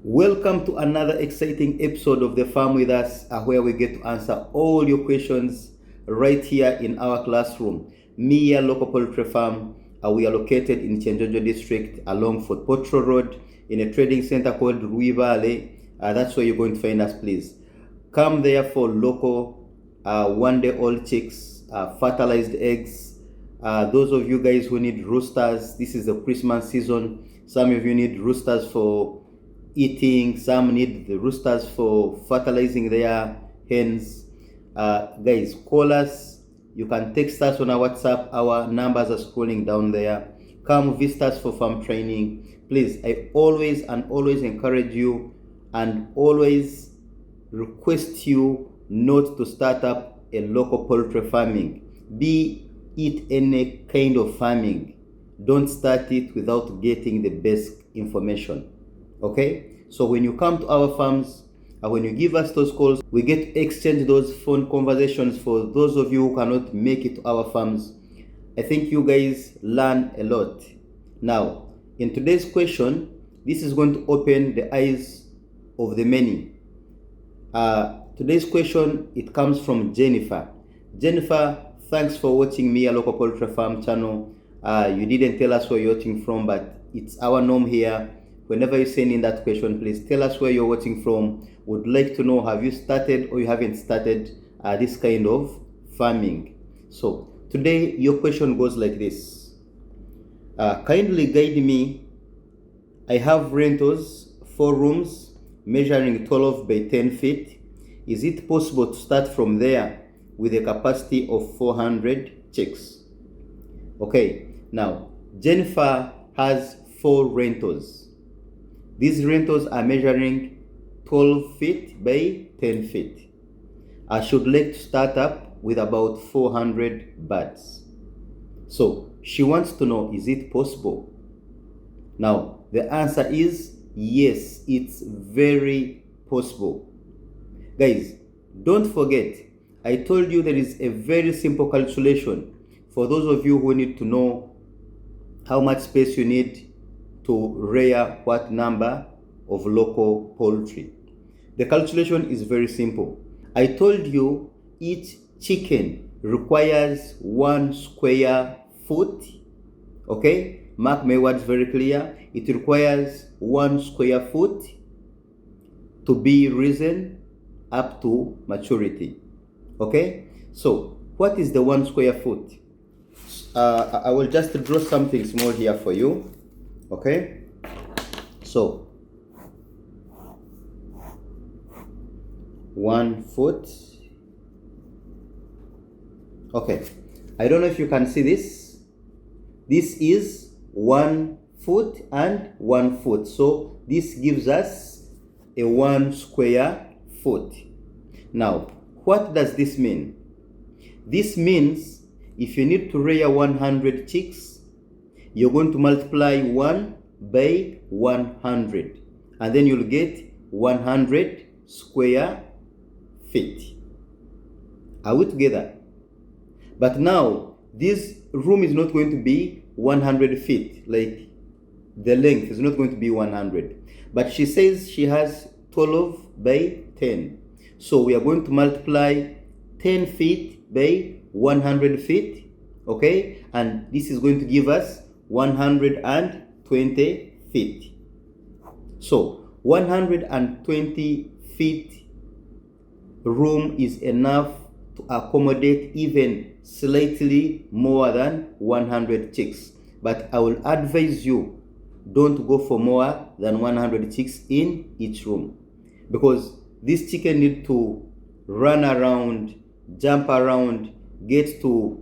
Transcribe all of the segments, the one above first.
Welcome to another exciting episode of The Farm with Us, where we get to answer all your questions right here in our classroom. Mia Local Poultry Farm. We are located in Chenjojo District along Fort Potro Road in a trading center called Rui Valley. That's where you're going to find us, please. Come there for local one-day-old chicks, fertilized eggs. Those of you guys who need roosters, this is the Christmas season. Some of you need roosters for eating, some need the roosters for fertilizing their hens. Guys, call us. You can text us on our WhatsApp. Our numbers are scrolling down there. Come visit us for farm training. Please, I always encourage you and always request you not to start up a local poultry farming. Be it any kind of farming. Don't start it without getting the best information. Okay, so when you come to our farms, when you give us those calls, we get to exchange those phone conversations. For those of you who cannot make it to our farms, I think you guys learn a lot. Now, in today's question, this is going to open the eyes of the many. Today's question, it comes from Jennifer. Jennifer, thanks for watching Mia Local Poultry Farm channel. You didn't tell us where you're watching from, but it's our norm here. Whenever you send in that question, please tell us where you're watching from. Would like to know, have you started or you haven't started this kind of farming? So today your question goes like this. Kindly guide me. I have rentals, 4 rooms measuring 12 by 10 feet. Is it possible to start from there with a capacity of 400 chicks? Okay, now Jennifer has 4 rentals. These rentals are measuring 12 feet by 10 feet. I should like to start up with about 400 birds. So she wants to know, is it possible? Now, the answer is yes, it's very possible. Guys, don't forget, I told you there is a very simple calculation for those of you who need to know how much space you need to rear what number of local poultry. The calculation is very simple. I told you each chicken requires 1 square foot. Okay, mark my words very clear. It requires 1 square foot to be risen up to maturity. Okay, so what is the 1 square foot? I will just draw something small here for you. Okay, so 1 foot. Okay, I don't know if you can see this. This is 1 foot and 1 foot. So this gives us a 1 square foot. Now, what does this mean? This means if you need to rear 100 chicks, you're going to multiply 1 by 100, and then you'll get 100 square feet. Are we together? But now, this room is not going to be 100 feet, like the length is not going to be 100. But she says she has 12 by 10. So we are going to multiply 10 feet by 100 feet, okay? And this is going to give us 120 feet. So 120 feet room is enough to accommodate even slightly more than 100 chicks. But I will advise you, don't go for more than 100 chicks in each room, because this chicken need to run around, jump around, get to,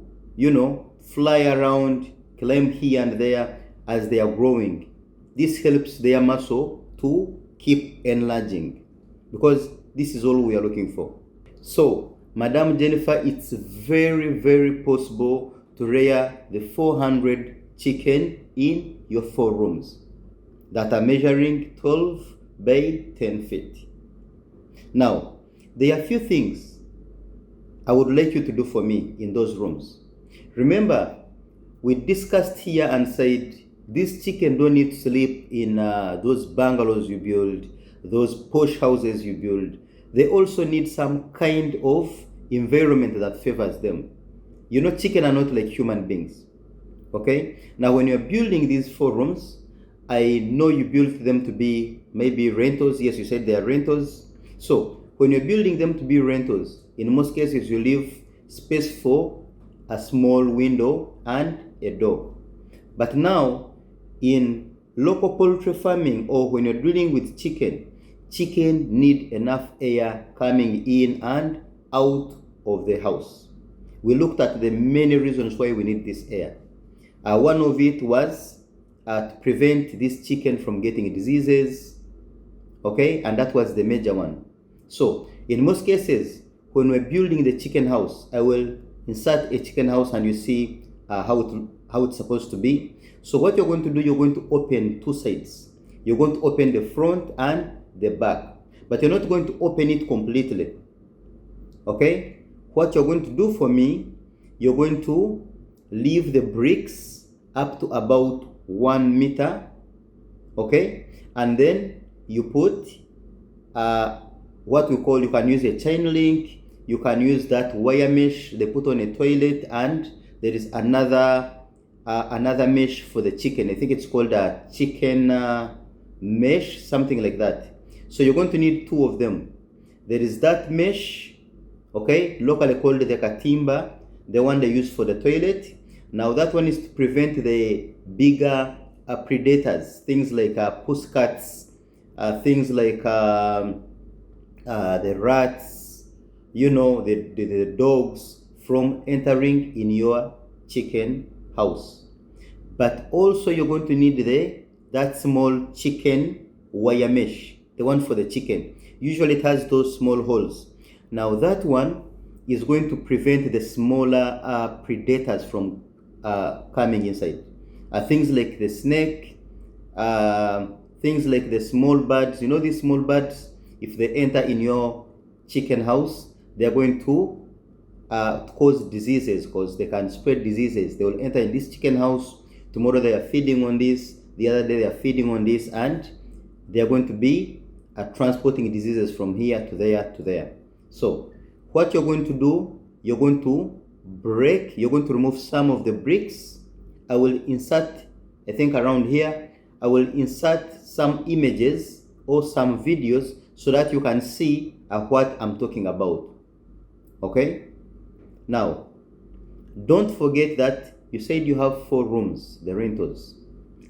fly around, climb here and there as they are growing. This helps their muscle to keep enlarging, because this is all we are looking for. So, Madam Jennifer, it's very, very possible to rear the 400 chicken in your 4 rooms that are measuring 12 by 10 feet. Now, there are a few things I would like you to do for me in those rooms. Remember, we discussed here and said this chicken don't need to sleep in those bungalows you build. those posh houses you build, they also need some kind of environment that favors them. You know, chicken are not like human beings. Okay? Now, when you're building these 4 rooms, I know you built them to be maybe rentals. Yes, you said they are rentals. So, when you're building them to be rentals, in most cases, you leave space for a small window and a door. But now, in local poultry farming, or when you're dealing with chicken need enough air coming in and out of the house. We looked at the many reasons why we need this air. One of it was to prevent this chicken from getting diseases, okay, and that was the major one. So in most cases, when we're building the chicken house, I will insert a chicken house and you see how it's supposed to be. So what you're going to do, you're going to open 2 sides. You're going to open the front and the back, but you're not going to open it completely. Okay? What you're going to do for me, you're going to leave the bricks up to about 1 meter. Okay? And then you put what we call, you can use a chain link, you can use that wire mesh they put on a toilet, and there is another mesh for the chicken. I think it's called a chicken mesh, something like that. So you're going to need 2 of them. There is that mesh, okay, locally called the katimba, the one they use for the toilet. Now that one is to prevent the bigger predators, things like pussycats, things like the rats, you know, the dogs, from entering in your chicken house. But also you're going to need that small chicken wire mesh, the one for the chicken. Usually it has those small holes. Now that one is going to prevent the smaller predators from coming inside. Things like the snake, things like the small birds. You know, these small birds, if they enter in your chicken house, they are going to cause diseases, because they can spread diseases. They will enter in this chicken house. Tomorrow they are feeding on this, the other day they are feeding on this, and they are going to be transporting diseases from here to there to there. So what you're going to do, you're going to remove some of the bricks. I will insert, I think around here, I will insert some images or some videos so that you can see what I'm talking about. Okay? Now, don't forget that you said you have 4 rooms, the rentals.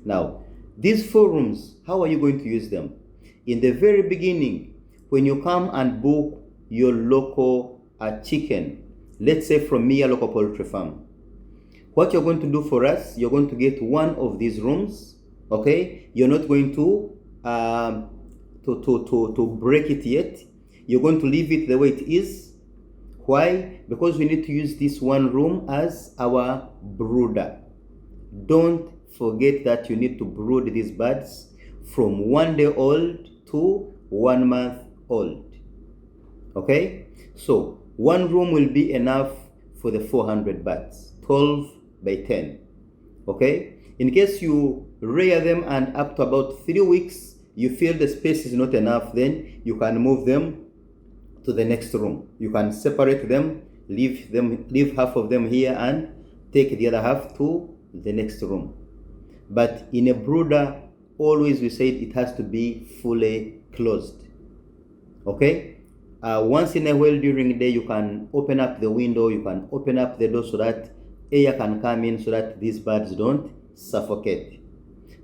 Now, these 4 rooms, how are you going to use them? In the very beginning, when you come and book your local chicken, let's say from Mia Local Poultry Farm, what you're going to do for us, you're going to get one of these rooms, okay? You're not going to break it yet. You're going to leave it the way it is. Why? Because we need to use this one room as our brooder. Don't forget that you need to brood these birds from 1 day old to 1 month old. Okay? So, one room will be enough for the 400 birds, 12 by 10. Okay? In case you rear them and up to about 3 weeks, you feel the space is not enough, then you can move them to the next room. You can separate them, leave half of them here and take the other half to the next room. But in a brooder, always we said it has to be fully closed. Okay? Once in a while during the day, you can open up the window, you can open up the door so that air can come in, so that these birds don't suffocate.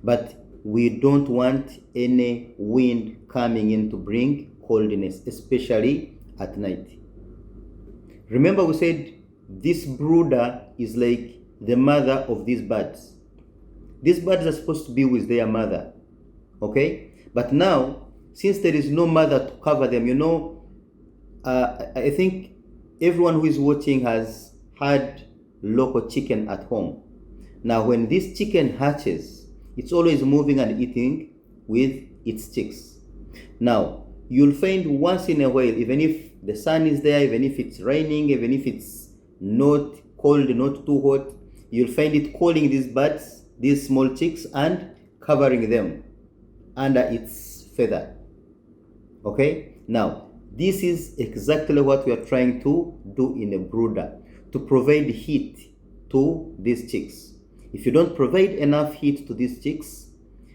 But we don't want any wind coming in to bring coldness, especially at night. Remember we said this brooder is like the mother of these birds. These birds are supposed to be with their mother, okay? But now, since there is no mother to cover them, you know, I think everyone who is watching has had local chicken at home. Now, when this chicken hatches, it's always moving and eating with its chicks. Now, you'll find once in a while, even if the sun is there, even if it's raining, even if it's not cold, not too hot, you'll find it calling these birds, these small chicks, and covering them under its feather. Okay, now this is exactly what we are trying to do in a brooder, to provide heat to these chicks. If you don't provide enough heat to these chicks,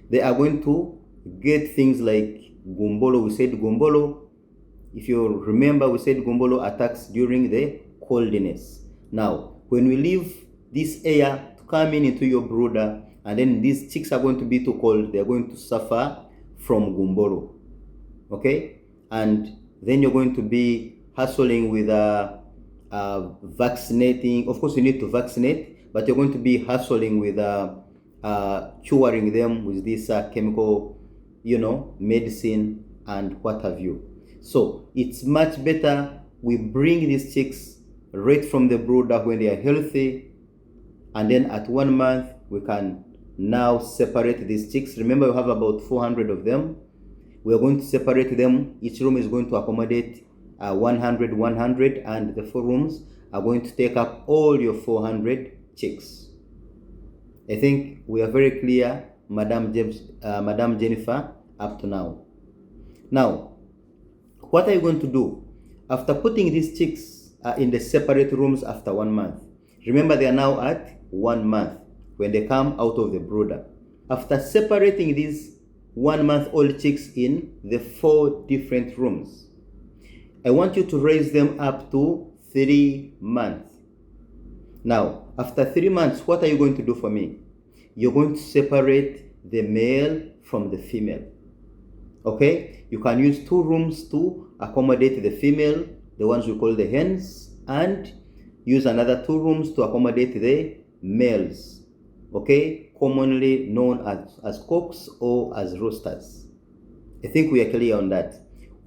they are going to get things like gumbolo. We said gumbolo, if you remember, we said gumbolo attacks during the coldness. Now when we leave this air to come in into your brooder, and then these chicks are going to be too cold, they are going to suffer from gumbolo. Okay, and then you're going to be hassling with vaccinating. Of course you need to vaccinate, but you're going to be hassling with curing them with this chemical, medicine and what have you. So it's much better we bring these chicks right from the brooder when they are healthy, and then at 1 month we can now separate these chicks. Remember, we have about 400 of them. We are going to separate them. Each room is going to accommodate 100, and the 4 rooms are going to take up all your 400 chicks. I think we are very clear, Madam Jennifer, up to now. Now, what are you going to do after putting these chicks in the separate rooms after 1 month? Remember, they are now at 1 month when they come out of the brooder. After separating these 1 month old chicks in the 4 different rooms, I want you to raise them up to 3 months. Now, after 3 months, what are you going to do for me? You're going to separate the male from the female. Okay? You can use 2 rooms to accommodate the female, the ones we call the hens, and use another 2 rooms to accommodate the males. Okay? Commonly known as cocks or as roosters. I think we are clear on that.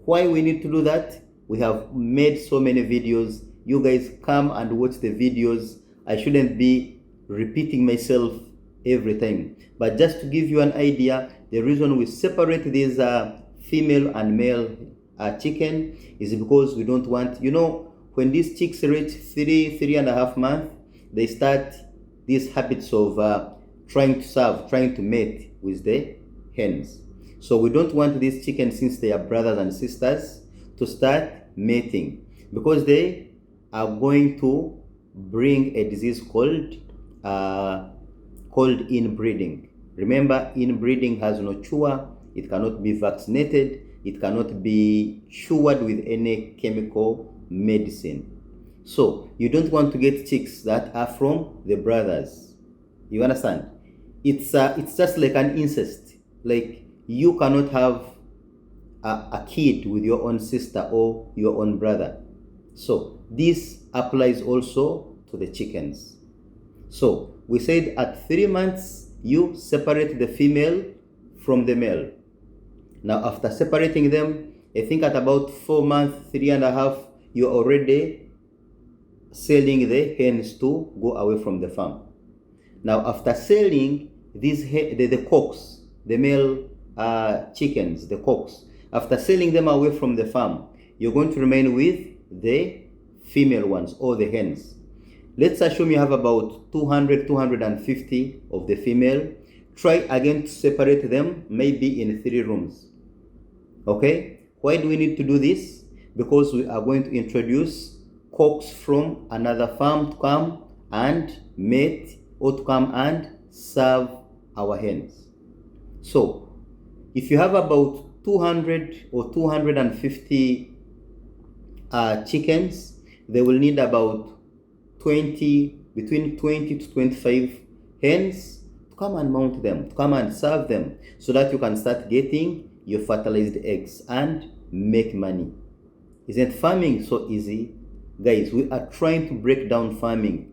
Why we need to do that? We have made so many videos. You guys come and watch the videos. I shouldn't be repeating myself every time. But just to give you an idea, the reason we separate these female and male chicken is because we don't want, when these chicks reach 3.5 months, they start these habits of trying to mate with the hens. So we don't want these chickens, since they are brothers and sisters, to start mating, because they are going to bring a disease called inbreeding. Remember, inbreeding has no cure. It cannot be vaccinated. It cannot be cured with any chemical medicine. So you don't want to get chicks that are from the brothers. You understand? It's just like an incest. Like, you cannot have a kid with your own sister or your own brother. So this applies also to the chickens. So we said at 3 months you separate the female from the male. Now after separating them, I think at about 4 months, 3.5, you're already selling the hens to go away from the farm. Now after selling the cocks, the male chickens, the cocks, after selling them away from the farm, you're going to remain with the female ones or the hens. Let's assume you have about 250 of the female. Try again to separate them, maybe in 3 rooms. Okay? Why do we need to do this? Because we are going to introduce cocks from another farm to come and mate, or to come and serve our hens. So if you have about 200 or 250 chickens, they will need about between 20 to 25 hens to come and mount them, to come and serve them, so that you can start getting your fertilized eggs and make money. Isn't farming so easy? Guys, we are trying to break down farming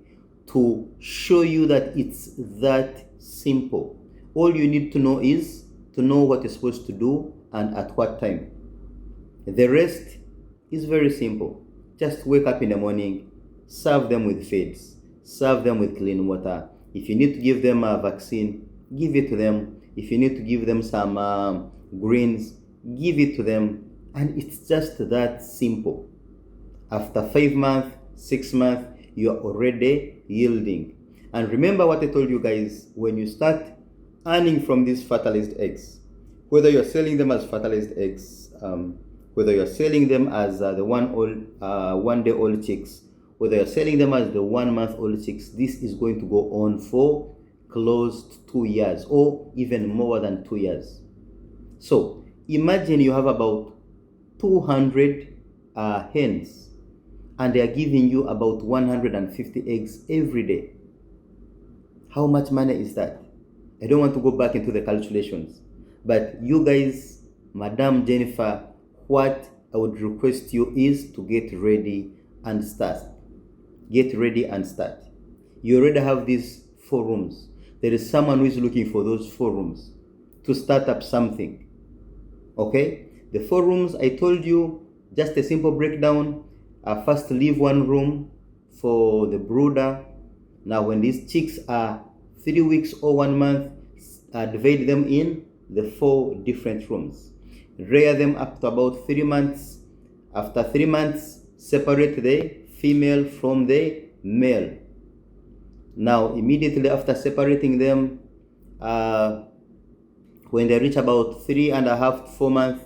to show you that it's that simple. All you need to know is to know what you're supposed to do and at what time. The rest is very simple. Just wake up in the morning, serve them with feeds, serve them with clean water. If you need to give them a vaccine, give it to them. If you need to give them some greens, give it to them. And it's just that simple. After 5 months, 6 months, you are already yielding. And remember what I told you guys, when you start earning from these fertilized eggs, whether you're selling them as fertilized eggs whether you're selling them as the 1 day old chicks, whether you're selling them as the 1 month old chicks, this is going to go on for close to 2 years or even more than 2 years. So imagine you have about 200 hens and they are giving you about 150 eggs every day. How much money is that? I don't want to go back into the calculations, but you guys, Madam Jennifer, what I would request you is to get ready and start. Get ready and start. You already have these 4 rooms. There is someone who is looking for those 4 rooms to start up something. Okay? The 4 rooms, I told you, just a simple breakdown. First, leave 1 room for the brooder. Now, when these chicks are 3 weeks or 1 month, divide them in the 4 different rooms. Rear them up to about 3 months. After 3 months, separate the female from the male. Now, immediately after separating them, when they reach about 3.5 to 4 months,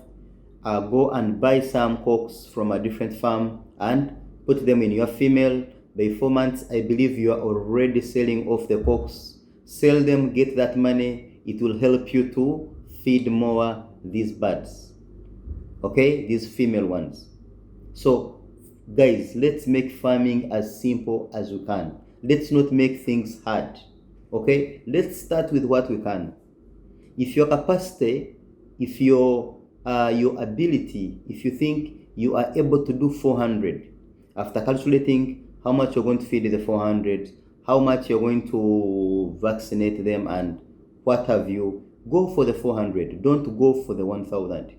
go and buy some cocks from a different farm and put them in your female. By 4 months, I believe you are already selling off the cocks. Sell them, get that money. It will help you to feed more these birds. Okay, these female ones. So, guys, let's make farming as simple as we can. Let's not make things hard. Okay, let's start with what we can. If your capacity, if your ability, if you think you are able to do 400, after calculating how much you're going to feed the 400, how much you're going to vaccinate them and what have you, go for the 400. Don't go for the 1000.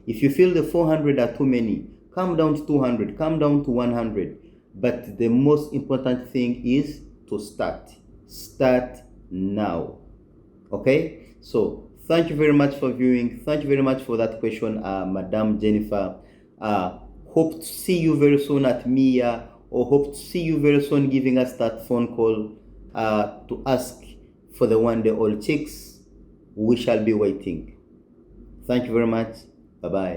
If you feel the 400 are too many, come down to 200, come down to 100. But the most important thing is to start. Start now. Okay? So, thank you very much for viewing. Thank you very much for that question, Madam Jennifer. Hope to see you very soon at Mia, or hope to see you very soon giving us that phone call to ask for the 1 day old chicks. We shall be waiting. Thank you very much. Bye-bye.